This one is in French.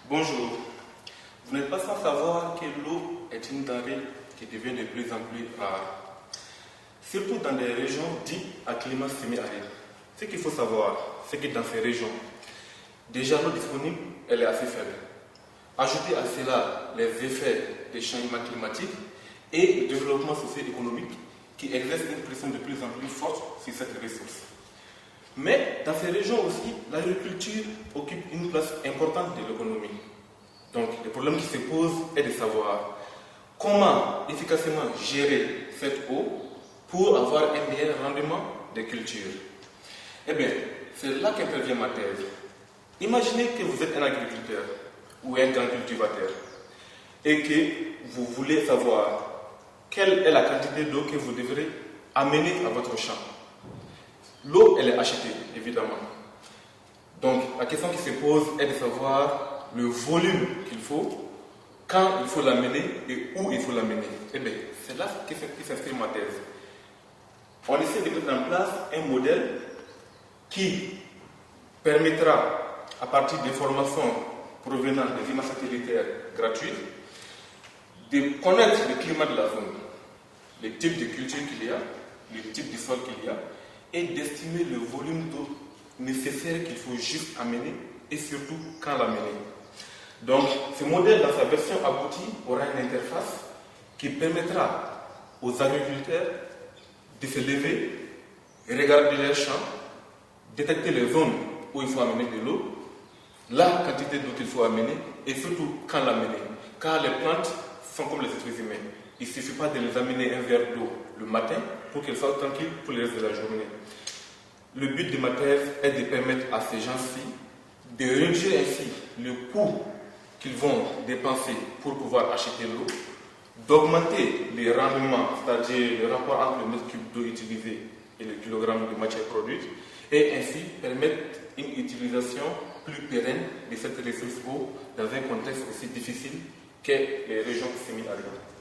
Bonjour. Vous n'êtes pas sans savoir que l'eau est une denrée qui devient de plus en plus rare, surtout dans des régions dites à climat semi-aride. Ce qu'il faut savoir, c'est que dans ces régions, déjà l'eau disponible, elle est assez faible. Ajoutez à cela les effets des changements climatiques et le développement socio-économique qui exerce une pression de plus en plus forte sur cette ressource. Mais dans ces régions aussi, l'agriculture occupe une place importante de l'économie. Donc le problème qui se pose est de savoir comment efficacement gérer cette eau pour avoir un meilleur rendement des cultures. Eh bien, c'est là qu'intervient ma thèse. Imaginez que vous êtes un agriculteur ou un grand cultivateur et que vous voulez savoir quelle est la quantité d'eau que vous devrez amener à votre champ. L'eau, elle est achetée, évidemment. Donc, la question qui se pose est de savoir le volume qu'il faut, quand il faut l'amener et où il faut l'amener. Eh bien, c'est là que s'inscrit ma thèse. On essaie de mettre en place un modèle qui permettra, à partir d'informations provenant des images satellitaires gratuites, de connaître le climat de la zone, les types de cultures qu'il y a, le type de sol qu'il y a, et d'estimer le volume d'eau nécessaire qu'il faut juste amener et surtout quand l'amener. Donc, ce modèle, dans sa version aboutie, aura une interface qui permettra aux agriculteurs de se lever, regarder leurs champs, détecter les zones où il faut amener de l'eau, la quantité d'eau qu'il faut amener et surtout quand l'amener. Car les plantes sont comme les êtres humains. Il ne suffit pas de les amener un verre d'eau le matin pour qu'elles soient tranquilles pour le reste de la journée. Le but de ma thèse est de permettre à ces gens-ci de réduire ainsi le coût qu'ils vont dépenser pour pouvoir acheter l'eau, d'augmenter les rendements, c'est-à-dire le rapport entre le mètre cube d'eau utilisé et le kilogramme de matière produite, et ainsi permettre une utilisation plus pérenne de cette ressource eau dans un contexte aussi difficile qu'est les régions semi-arides.